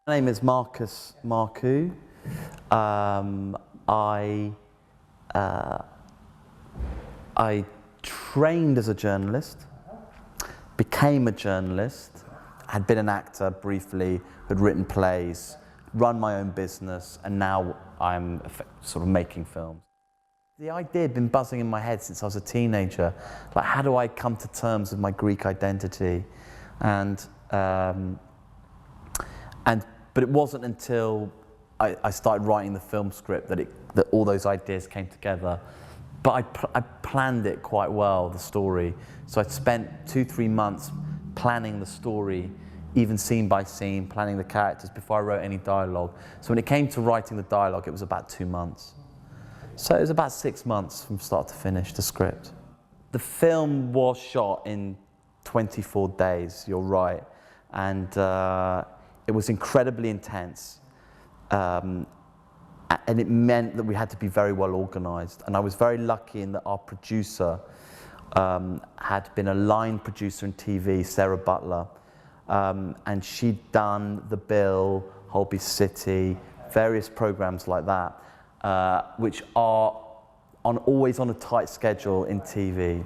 My name is Marcus Markou. I trained as a journalist, became a journalist, had been an actor briefly, had written plays, run my own business, and now I'm sort of making films. The idea had been buzzing in my head since I was a teenager. Like, how do I come to terms with my Greek identity? But it wasn't until I started writing the film script that all those ideas came together. But I planned it quite well, the story. So I spent 2-3 months planning the story, even scene by scene, planning the characters before I wrote any dialogue. So when it came to writing the dialogue, it was about 2 months. So it was about 6 months from start to finish, the script. The film was shot in 24 days, you're right. And it was incredibly intense. And it meant that we had to be very well organized. And I was very lucky in that our producer had been a line producer in TV, Sarah Butler. And she'd done The Bill, Holby City, various programs like that, which are always on a tight schedule in TV.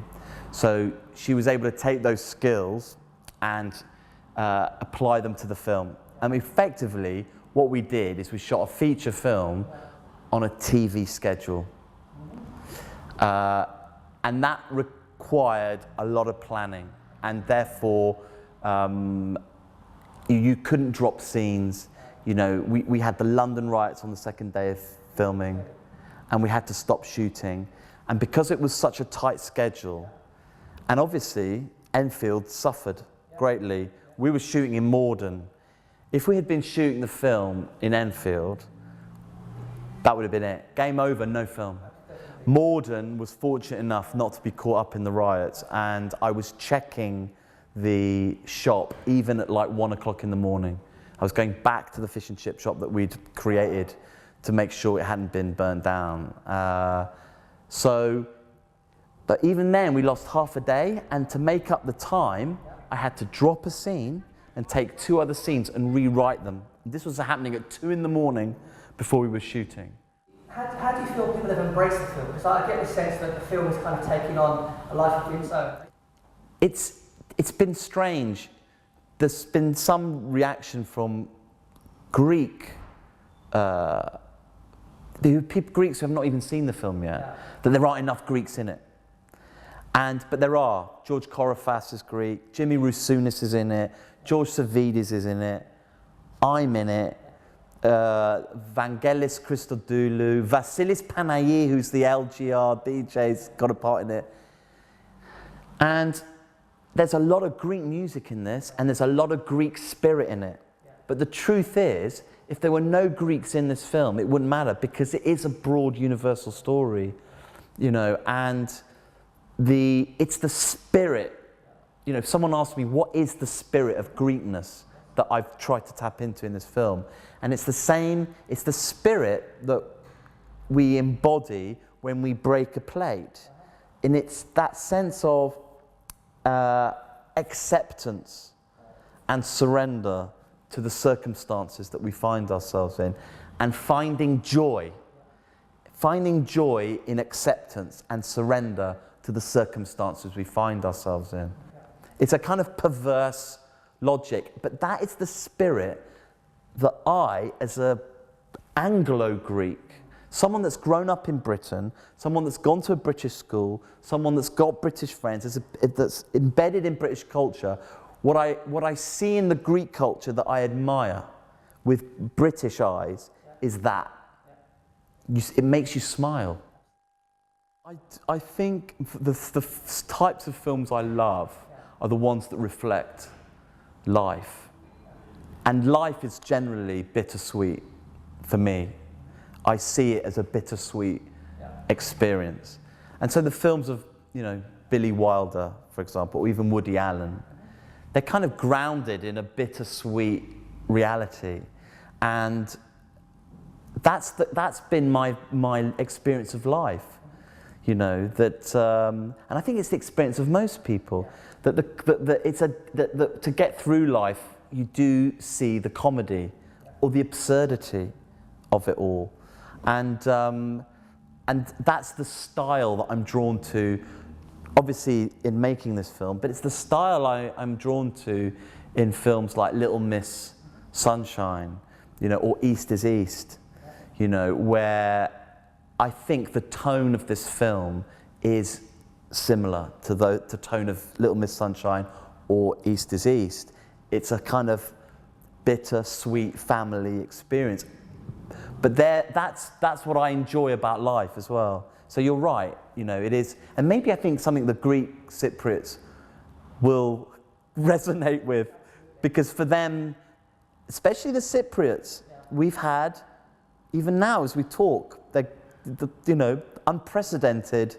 So she was able to take those skills and apply them to the film. And effectively, what we did is we shot a feature film on a TV schedule. And that required a lot of planning. And therefore, you couldn't drop scenes. You know, we had the London riots on the second day of filming, and we had to stop shooting. And because it was such a tight schedule, and obviously Enfield suffered greatly. We were shooting in Morden. If we had been shooting the film in Enfield, that would have been it. Game over, no film. Morden was fortunate enough not to be caught up in the riots, and I was checking the shop even at like 1 o'clock in the morning. I was going back to the fish and chip shop that we'd created to make sure it hadn't been burnt down. But even then, we lost half a day, and to make up the time, I had to drop a scene and take 2 other scenes and rewrite them. This was happening at 2 in the morning before we were shooting. How do you feel people have embraced the film? Because I get the sense that the film is kind of taking on a life of its own. It's been strange. There's been some reaction from Greeks who have not even seen the film yet, that there aren't enough Greeks in it. But there are. George Korofas is Greek, Jimmy Rousounis is in it, George Savidis is in it, I'm in it, Vangelis Christodoulou, Vasilis Panayi, who's the LGR DJ's got a part in it. And there's a lot of Greek music in this, and there's a lot of Greek spirit in it. But the truth is, if there were no Greeks in this film, it wouldn't matter, because it is a broad universal story, you know, and it's the spirit. You know, if someone asked me, what is the spirit of Greekness that I've tried to tap into in this film? And it's the same, it's the spirit that we embody when we break a plate. And it's that sense of acceptance and surrender to the circumstances that we find ourselves in, and finding joy in acceptance and surrender to the circumstances we find ourselves in. It's a kind of perverse logic, but that is the spirit that I, as an Anglo-Greek, someone that's grown up in Britain, someone that's gone to a British school, someone that's got British friends, that's embedded in British culture, what I see in the Greek culture that I admire with British eyes is that. It makes you smile. I think the types of films I love are the ones that reflect life. And life is generally bittersweet for me. I see it as a bittersweet experience. And so the films of, you know, Billy Wilder, for example, or even Woody Allen, they're kind of grounded in a bittersweet reality. And that's been my experience of life. You know, and I think it's the experience of most people, that to get through life, you do see the comedy or the absurdity of it all. And that's the style that I'm drawn to, obviously in making this film, but it's the style I'm drawn to in films like Little Miss Sunshine, you know, or East is East, you know, where I think the tone of this film is similar to the tone of Little Miss Sunshine or East is East. It's a kind of bitter, sweet family experience. But that's what I enjoy about life as well. So you're right, you know, it is, and maybe I think something the Greek Cypriots will resonate with, because for them, especially the Cypriots, we've had, even now as we talk, you know, unprecedented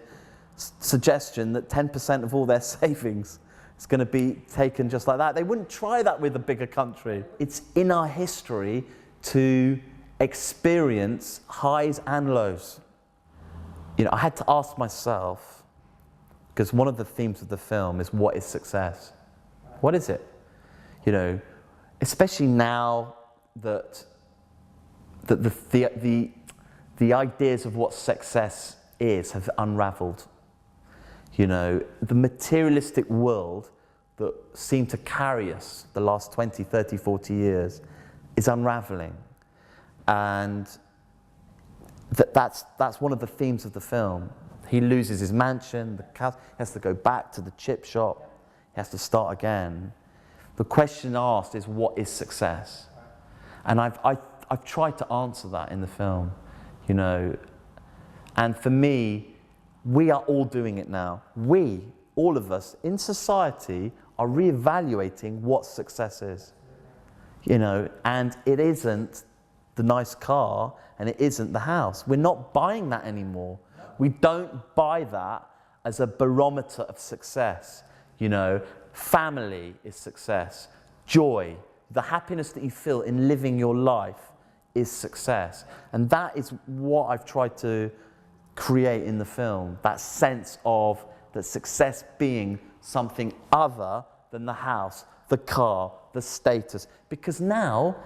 suggestion that 10% of all their savings is going to be taken just like that. They wouldn't try that with a bigger country. It's in our history to experience highs and lows. You know, I had to ask myself, because one of the themes of the film is, what is success? What is it? You know, especially now that the ideas of what success is have unraveled. You know, the materialistic world that seemed to carry us the last 20, 30, 40 years is unraveling. And that's one of the themes of the film. He loses his mansion, he has to go back to the chip shop, he has to start again. The question asked is, what is success? And I've tried to answer that in the film, you know. And for me, we are all doing it now. We, all of us in society, are reevaluating what success is. You know, and it isn't the nice car and it isn't the house. We're not buying that anymore. We don't buy that as a barometer of success. You know, family is success. Joy, the happiness that you feel in living your life is success. And that is what I've tried to create in the film, that sense of that success being something other than the house, the car, the status, because now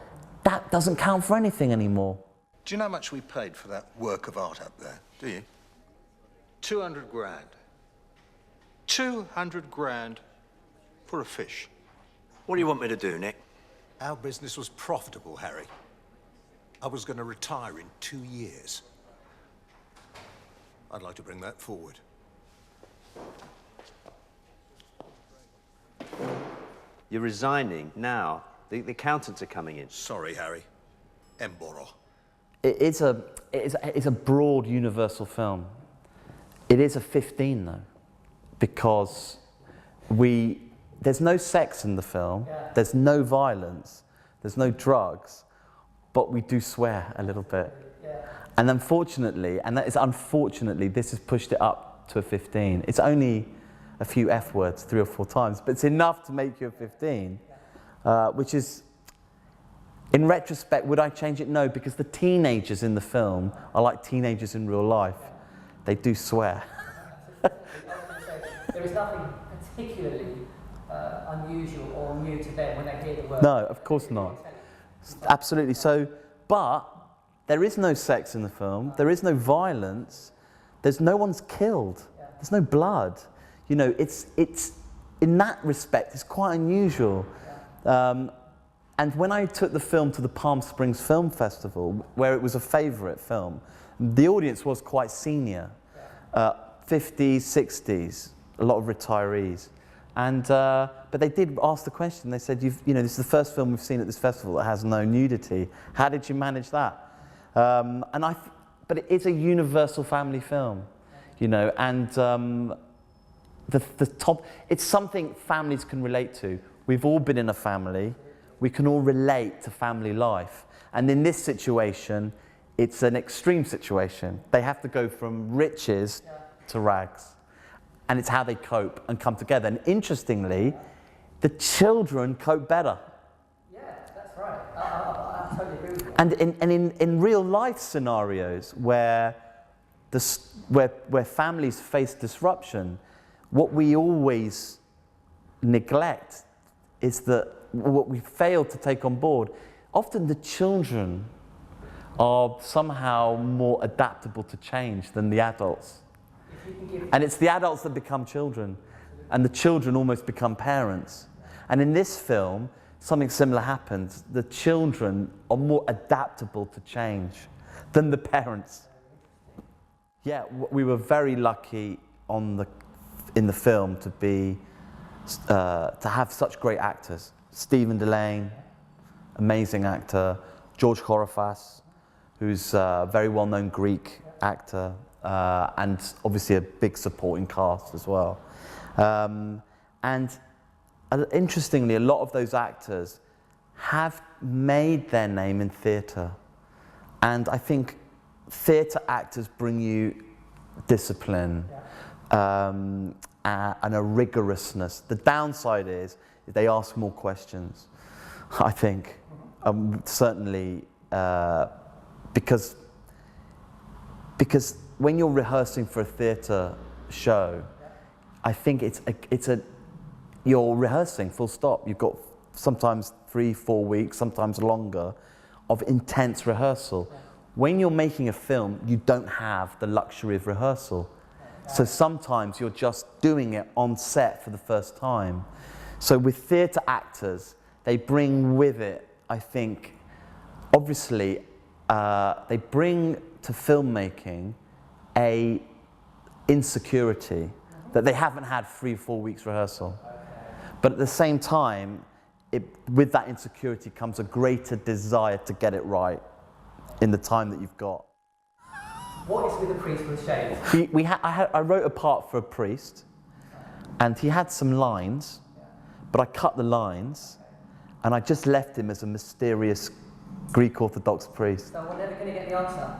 that doesn't count for anything anymore. Do you know how much we paid for that work of art up there? Do you? 200 grand. 200 grand for a fish. What do you want me to do, Nick? Our business was profitable, Harry. I was going to retire in 2 years. I'd like to bring that forward. You're resigning now. The accountants are coming in. Sorry, Harry. Emboro. It's a broad, universal film. It is a 15, though, because there's no sex in the film, there's no violence, there's no drugs, but we do swear a little bit. And unfortunately, this has pushed it up to a 15. It's only a few F words 3 or 4 times, but it's enough to make you a 15, which is, in retrospect, would I change it? No, because the teenagers in the film are like teenagers in real life. They do swear. There is nothing particularly unusual or new to them when they hear the word. No, of course not. Absolutely. So, but there is no sex in the film. There is no violence. There's no one's killed. There's no blood. You know, it's in that respect, it's quite unusual. And when I took the film to the Palm Springs Film Festival, where it was a favourite film, the audience was quite senior, 50s, 60s, a lot of retirees. And, but they did ask the question. They said, you know, this is the first film we've seen at this festival that has no nudity. How did you manage that? But it is a universal family film, you know, and it's something families can relate to. We've all been in a family. We can all relate to family life. And in this situation, it's an extreme situation. They have to go from riches to rags. And it's how they cope and come together. And interestingly, the children cope better. Yeah, that's right. I totally agree with you. And in real life scenarios where families face disruption, what we always neglect is that what we fail to take on board often the children are somehow more adaptable to change than the adults. And it's the adults that become children, and the children almost become parents. And in this film, something similar happens. The children are more adaptable to change than the parents. Yeah, we were very lucky in the film to have such great actors. Stephen Delane, amazing actor. George Horofas, who's a very well-known Greek actor, and obviously a big supporting cast as well. And interestingly, a lot of those actors have made their name in theatre. And I think theatre actors bring you discipline and a rigorousness. The downside is they ask more questions, I think. Certainly, because when you're rehearsing for a theatre show, I think you're rehearsing full stop. You've got sometimes 3-4 weeks, sometimes longer, of intense rehearsal. When you're making a film, you don't have the luxury of rehearsal. So sometimes you're just doing it on set for the first time. So with theatre actors, they bring with it, I think, obviously, they bring to filmmaking a insecurity that they haven't had 3-4 weeks rehearsal. But at the same time, with that insecurity comes a greater desire to get it right in the time that you've got. What is with the priest with shades? I wrote a part for a priest, and he had some lines, but I cut the lines, and I just left him as a mysterious Greek Orthodox priest. So we're never going to get the answer?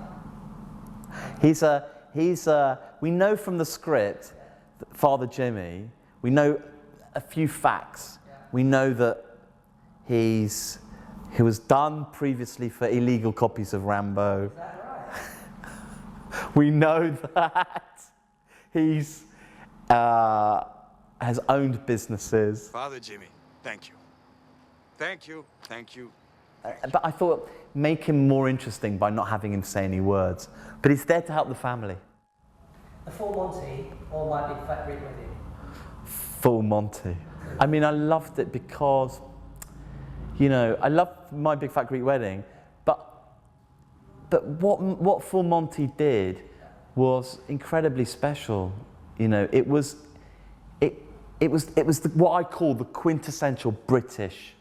We know from the script, Father Jimmy, we know a few facts. We know that he was done previously for illegal copies of Rambo. Is that right? We know that he's has owned businesses. Father Jimmy, thank you. Thank you, thank you. But I thought, make him more interesting by not having him say any words. But he's there to help the family. The full Monty or My Big Fat Greek Wedding? Full Monty. I mean, I loved it because, you know, I loved My Big Fat Greek Wedding, but what Full Monty did was incredibly special. You know, it was what I call the quintessential British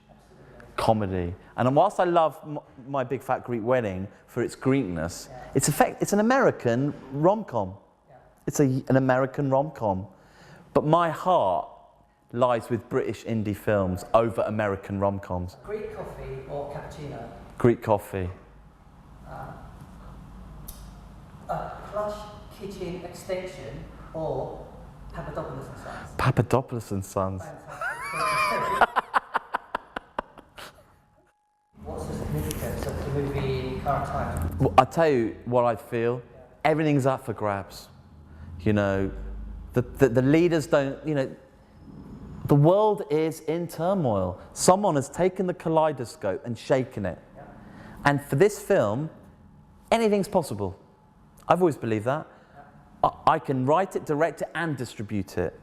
comedy. And whilst I love My Big Fat Greek Wedding for its Greekness, it's an American rom-com. It's an American rom-com. But my heart lies with British indie films over American rom-coms. Greek coffee or cappuccino? Greek coffee. A plush kitchen extension or Papadopoulos and Sons? Papadopoulos and Sons. What's the significance of the movie in current times? Well, I'll tell you what I feel. Everything's up for grabs. You know, the leaders don't, you know, the world is in turmoil. Someone has taken the kaleidoscope and shaken it. Yeah. And for this film, anything's possible. I've always believed that. Yeah. I can write it, direct it, and distribute it,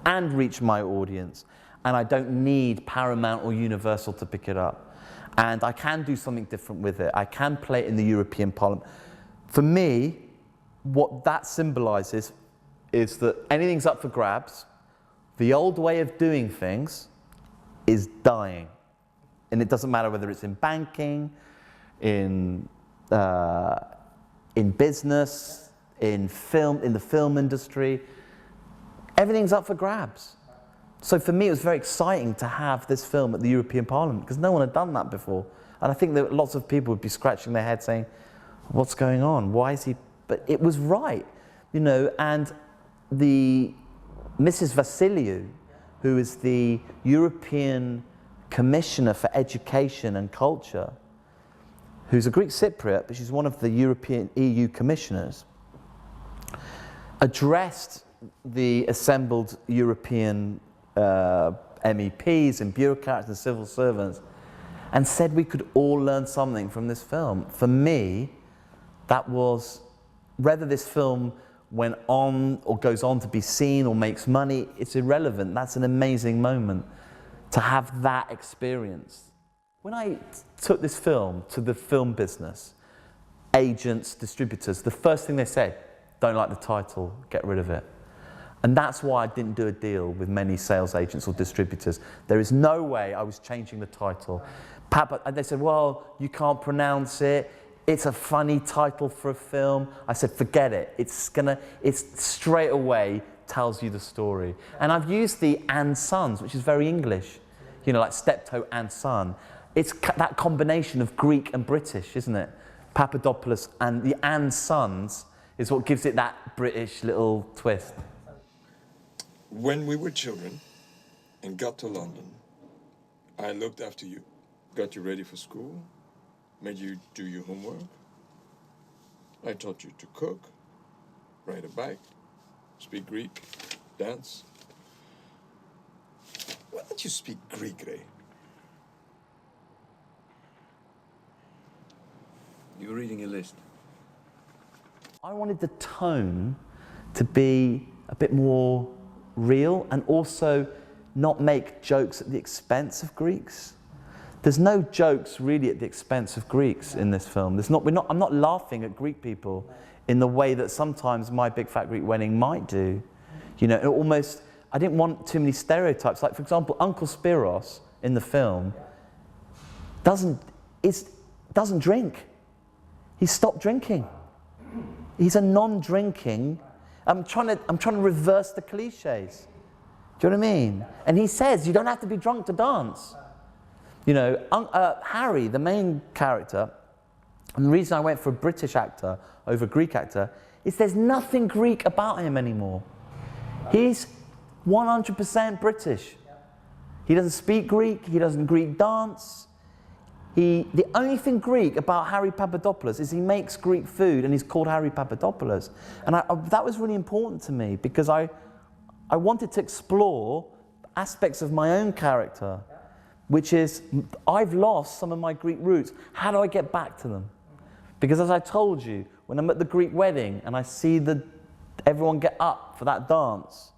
and reach my audience. And I don't need Paramount or Universal to pick it up. And I can do something different with it. I can play it in the European Parliament. For me, what that symbolizes is that anything's up for grabs. The old way of doing things is dying. And it doesn't matter whether it's in banking, in business, in film, in the film industry. Everything's up for grabs. So for me, it was very exciting to have this film at the European Parliament because no one had done that before. And I think that lots of people would be scratching their head saying, what's going on? Why is he? But it was right, you know, and the Mrs. Vassiliou, who is the European Commissioner for Education and Culture, who's a Greek Cypriot, but she's one of the European EU commissioners, addressed the assembled European MEPs and bureaucrats and civil servants and said we could all learn something from this film. For me, that was, whether this film went on or goes on to be seen or makes money, it's irrelevant. That's an amazing moment to have that experience. When I took this film to the film business, agents, distributors, the first thing they said, don't like the title, get rid of it. And that's why I didn't do a deal with many sales agents or distributors. There is no way I was changing the title. And they said, well, you can't pronounce it. It's a funny title for a film. I said, forget it. It's straight away tells you the story. And I've used the and sons, which is very English. You know, like steptoe and son. It's that combination of Greek and British, isn't it? Papadopoulos and the and sons is what gives it that British little twist. When we were children and got to London, I looked after you, got you ready for school, made you do your homework. I taught you to cook, ride a bike, speak Greek, dance. Why don't you speak Greek, Ray? You were reading a list. I wanted the tone to be a bit more real and also not make jokes at the expense of Greeks. There's no jokes really at the expense of Greeks in this film. I'm not laughing at Greek people in the way that sometimes My Big Fat Greek Wedding might do. You know, I didn't want too many stereotypes. Like, for example, Uncle Spiros in the film doesn't drink. He stopped drinking. He's a non-drinking. I'm trying to reverse the cliches. Do you know what I mean? And he says, you don't have to be drunk to dance. You know, Harry, the main character, and the reason I went for a British actor over a Greek actor is there's nothing Greek about him anymore. He's 100% British. He doesn't speak Greek, he doesn't Greek dance. The only thing Greek about Harry Papadopoulos is he makes Greek food and he's called Harry Papadopoulos. And that was really important to me because I wanted to explore aspects of my own character, which is, I've lost some of my Greek roots. How do I get back to them? Because as I told you, when I'm at the Greek wedding and I see everyone get up for that dance,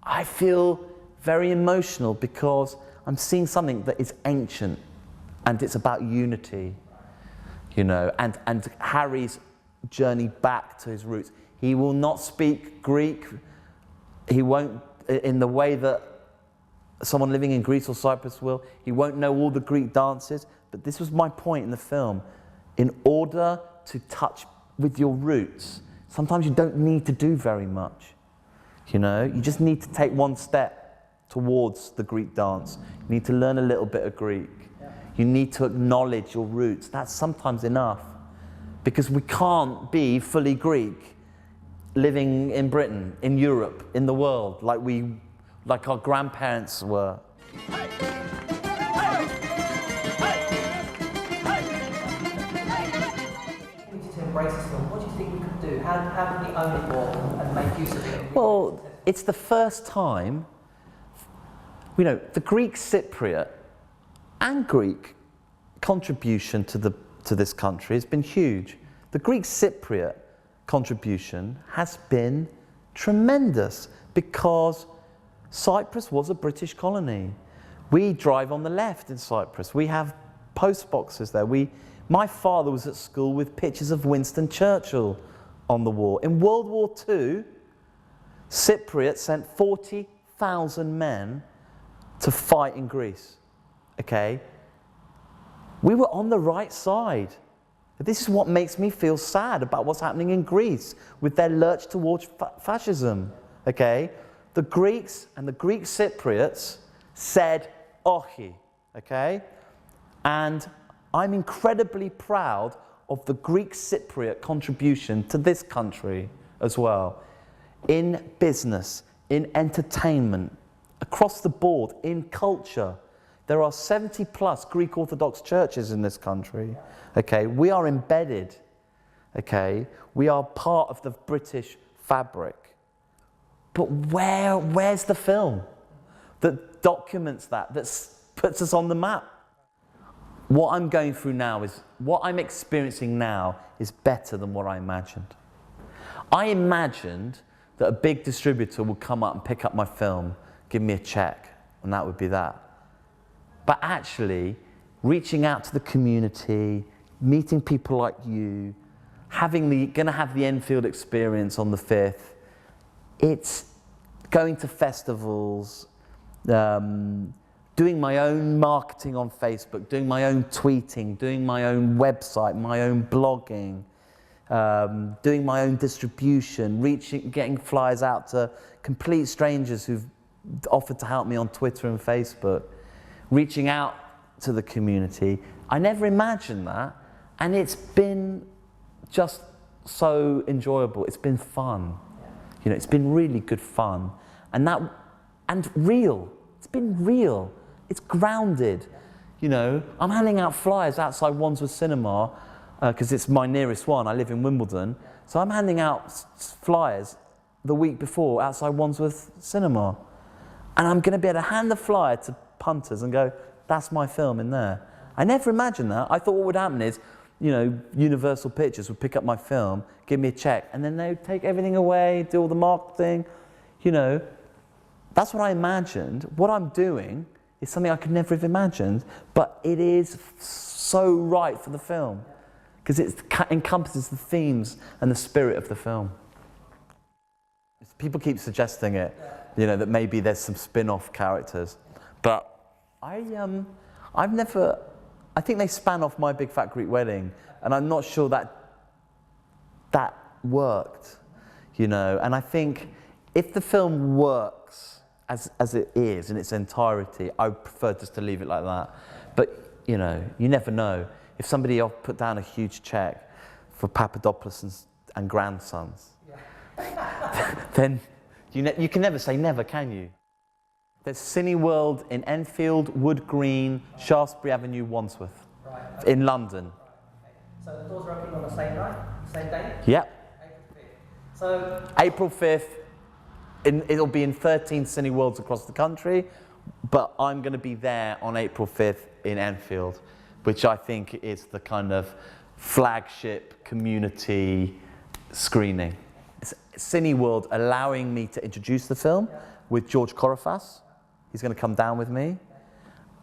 I feel very emotional because I'm seeing something that is ancient. And it's about unity, you know, and Harry's journey back to his roots. He will not speak Greek. He won't, in the way that someone living in Greece or Cyprus will. He won't know all the Greek dances. But this was my point in the film. In order to touch with your roots, sometimes you don't need to do very much. You know, you just need to take one step towards the Greek dance. You need to learn a little bit of Greek. You need to acknowledge your roots. That's sometimes enough. Because we can't be fully Greek living in Britain, in Europe, in the world, like our grandparents were. To embrace this film, what do you think we could do? How can we own it more and make use of it? Well, it's the first time, you know, the Greek Cypriot and Greek contribution to this country has been huge. The Greek Cypriot contribution has been tremendous because Cyprus was a British colony. We drive on the left in Cyprus. We have post boxes there. My father was at school with pictures of Winston Churchill on the wall. In World War II, Cypriot sent 40,000 men to fight in Greece. Okay? We were on the right side. This is what makes me feel sad about what's happening in Greece with their lurch towards fascism. Okay? The Greeks and the Greek Cypriots said, "Ochi," okay? And I'm incredibly proud of the Greek Cypriot contribution to this country as well. In business, in entertainment, across the board, in culture. There are 70 plus Greek Orthodox churches in this country. Okay, we are embedded. Okay, we are part of the British fabric. But where's the film that documents that puts us on the map? what I'm going through now is, what I'm experiencing now is better than what I imagined. I imagined that a big distributor would come up and pick up my film, give me a check, and that would be that. But actually, reaching out to the community, meeting people like you, gonna have the Enfield experience on the 5th. It's going to festivals, doing my own marketing on Facebook, doing my own tweeting, doing my own website, my own blogging, doing my own distribution, getting flyers out to complete strangers who've offered to help me on Twitter and Facebook, reaching out to the community. I never imagined that, and it's been just so enjoyable. It's been fun. You know, it's been really good fun. And real. It's been real. It's grounded. You know, I'm handing out flyers outside Wandsworth Cinema, because it's my nearest one. I live in Wimbledon. So I'm handing out flyers the week before outside Wandsworth Cinema. And I'm going to be able to hand the flyer to punters and go, that's my film in there. I never imagined that. I thought what would happen is, you know, Universal Pictures would pick up my film, give me a check, and then they would take everything away, do all the marketing. You know, that's what I imagined. What I'm doing is something I could never have imagined, but it is so right for the film, because it encompasses the themes and the spirit of the film. People keep suggesting it, you know, that maybe there's some spin-off characters, but I've never, I think they span off My Big Fat Greek Wedding, and I'm not sure that worked, you know, and I think if the film works as it is in its entirety, I would prefer just to leave it like that. But, you know, you never know. If somebody put down a huge check for Papadopoulos and Grandsons, then you can never say never, can you? There's Cineworld in Enfield, Wood Green, Shaftesbury Avenue, Wandsworth, in London. So the doors are opening on the same night, same day? Yep. April 5th. So April 5th, it'll be in 13 Cineworlds across the country, but I'm going to be there on April 5th in Enfield, which I think is the kind of flagship community screening. It's Cineworld allowing me to introduce the film with George Corofas. He's going to come down with me.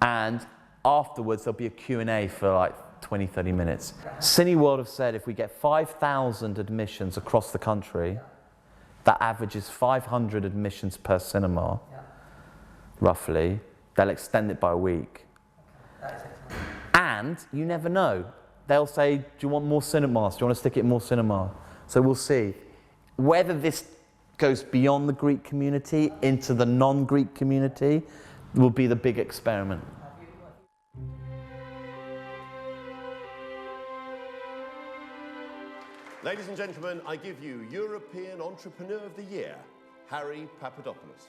And afterwards, there'll be a Q&A for like 20, 30 minutes. Cineworld have said if we get 5,000 admissions across the country, that averages 500 admissions per cinema, roughly. They'll extend it by a week. And you never know. They'll say, do you want more cinemas? Do you want to stick it in more cinema? So we'll see. Whether this goes beyond the Greek community into the non-Greek community will be the big experiment. Ladies and gentlemen, I give you European Entrepreneur of the Year, Harry Papadopoulos.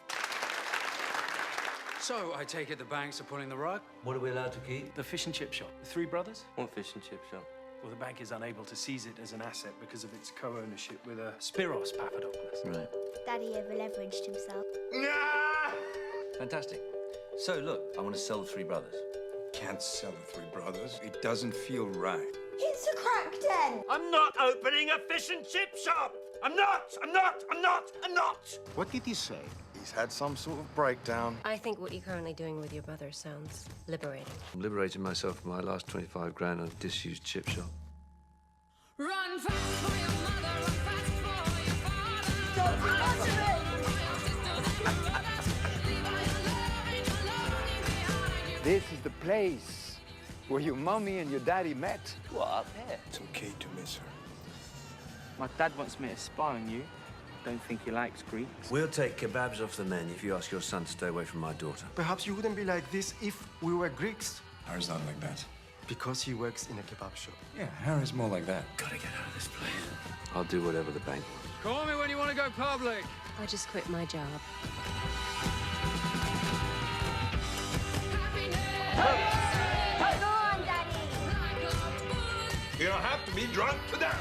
So, I take it the banks are pulling the rug? What are we allowed to keep? The fish and chip shop. The three brothers? What fish and chip shop? Well, the bank is unable to seize it as an asset because of its co-ownership with Spiros Papadopoulos. Right. Daddy over-leveraged himself. Fantastic. So, look, I want to sell the Three Brothers. Can't sell the Three Brothers. It doesn't feel right. It's a crack den! I'm not opening a fish and chip shop! I'm not! What did he say? He's had some sort of breakdown. I think what you're currently doing with your mother sounds liberating. I'm liberating myself from my last 25 grand on a disused chip shop. Run fast for your mother, run fast for your father. Don't touch it! This is the place where your mommy and your daddy met. What, up here? It's okay to miss her. My dad wants me to spy on you. Don't think he likes Greeks. We'll take kebabs off the menu if you ask your son to stay away from my daughter. Perhaps you wouldn't be like this if we were Greeks. Harry's not like that. Because he works in a kebab shop. Yeah, Harry's more like that. Gotta get out of this place. I'll do whatever the bank wants. Call me when you want to go public. I just quit my job. Go on, Daddy! You don't have to be drunk to dance.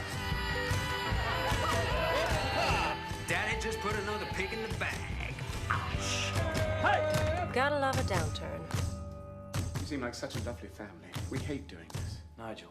Daddy just put another pig in the bag. Gotta love a downturn. seem like such a lovely family. We hate doing this. Nigel,